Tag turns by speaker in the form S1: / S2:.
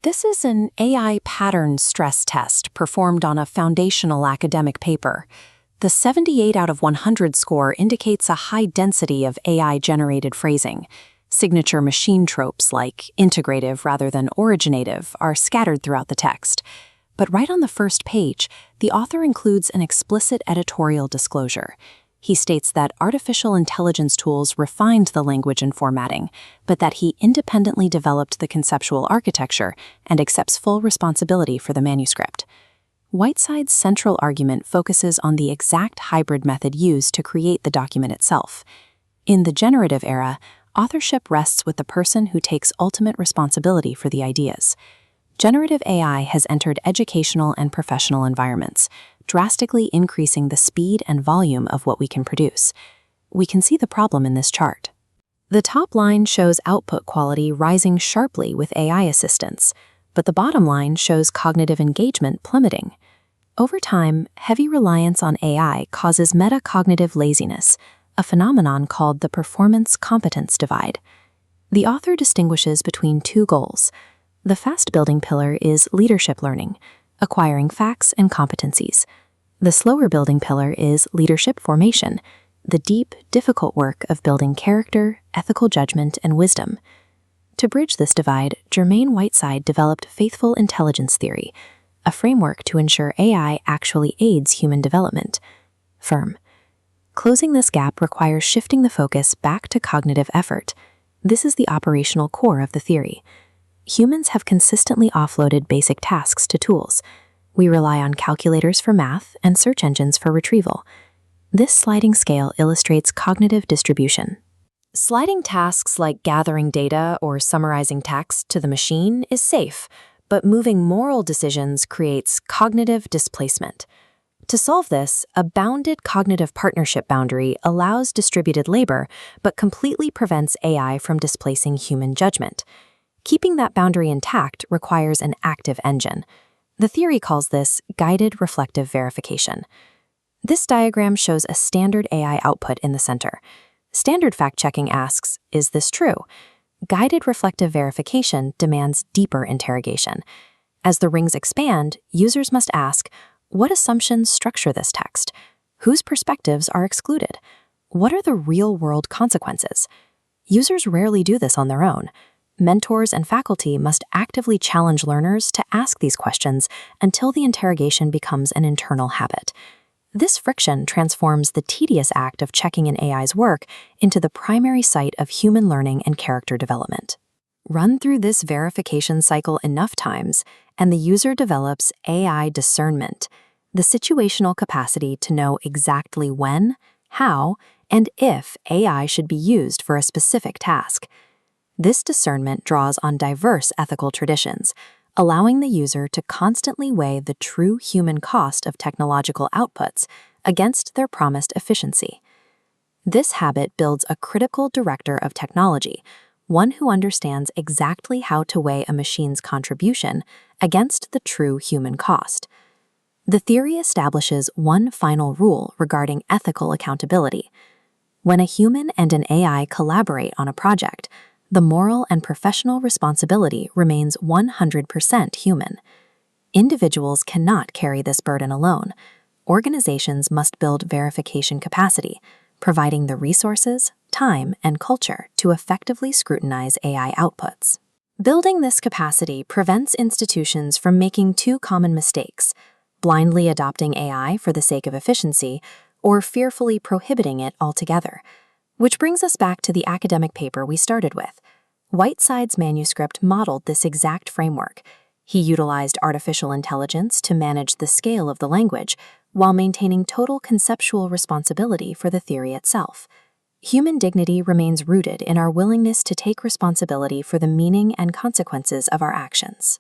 S1: This is an AI pattern stress test performed on a foundational academic paper. The 78 out of 100 score indicates a high density of AI-generated phrasing. Signature machine tropes like integrative rather than originative are scattered throughout the text. But right on the first page, the author includes an explicit editorial disclosure. He states that artificial intelligence tools refined the language and formatting, but that he independently developed the conceptual architecture and accepts full responsibility for the manuscript. Whiteside's central argument focuses on the exact hybrid method used to create the document itself. In the generative era, authorship rests with the person who takes ultimate responsibility for the ideas. Generative AI has entered educational and professional environments, drastically increasing the speed and volume of what we can produce. We can see the problem in this chart. The top line shows output quality rising sharply with AI assistance, but the bottom line shows cognitive engagement plummeting. Over time, heavy reliance on AI causes metacognitive laziness, a phenomenon called the performance-competence divide. The author distinguishes between two goals. The fast-building pillar is leadership learning, acquiring facts and competencies. The slower-building pillar is leadership formation, the deep, difficult work of building character, ethical judgment, and wisdom. To bridge this divide, Jermaine Whiteside developed faithful intelligence theory, a framework to ensure AI actually aids human development. Firm. Closing this gap requires shifting the focus back to cognitive effort. This is the operational core of the theory. Humans have consistently offloaded basic tasks to tools. We rely on calculators for math and search engines for retrieval. This sliding scale illustrates cognitive distribution. Sliding tasks like gathering data or summarizing text to the machine is safe, but moving moral decisions creates cognitive displacement. To solve this, a bounded cognitive partnership boundary allows distributed labor, but completely prevents AI from displacing human judgment. Keeping that boundary intact requires an active engine. The theory calls this guided reflective verification. This diagram shows a standard AI output in the center. Standard fact-checking asks, is this true? Guided reflective verification demands deeper interrogation. As the rings expand, users must ask, what assumptions structure this text? Whose perspectives are excluded? What are the real-world consequences? Users rarely do this on their own. Mentors and faculty must actively challenge learners to ask these questions until the interrogation becomes an internal habit. This friction transforms the tedious act of checking an AI's work into the primary site of human learning and character development. Run through this verification cycle enough times, and the user develops AI discernment, the situational capacity to know exactly when, how, and if AI should be used for a specific task. This discernment draws on diverse ethical traditions, allowing the user to constantly weigh the true human cost of technological outputs against their promised efficiency. This habit builds a critical director of technology, one who understands exactly how to weigh a machine's contribution against the true human cost. The theory establishes one final rule regarding ethical accountability. When a human and an AI collaborate on a project, the moral and professional responsibility remains 100% human. Individuals cannot carry this burden alone. Organizations must build verification capacity, providing the resources, time, and culture to effectively scrutinize AI outputs. Building this capacity prevents institutions from making two common mistakes: blindly adopting AI for the sake of efficiency, or fearfully prohibiting it altogether. Which brings us back to the academic paper we started with. Whiteside's manuscript modeled this exact framework. He utilized artificial intelligence to manage the scale of the language, while maintaining total conceptual responsibility for the theory itself. Human dignity remains rooted in our willingness to take responsibility for the meaning and consequences of our actions.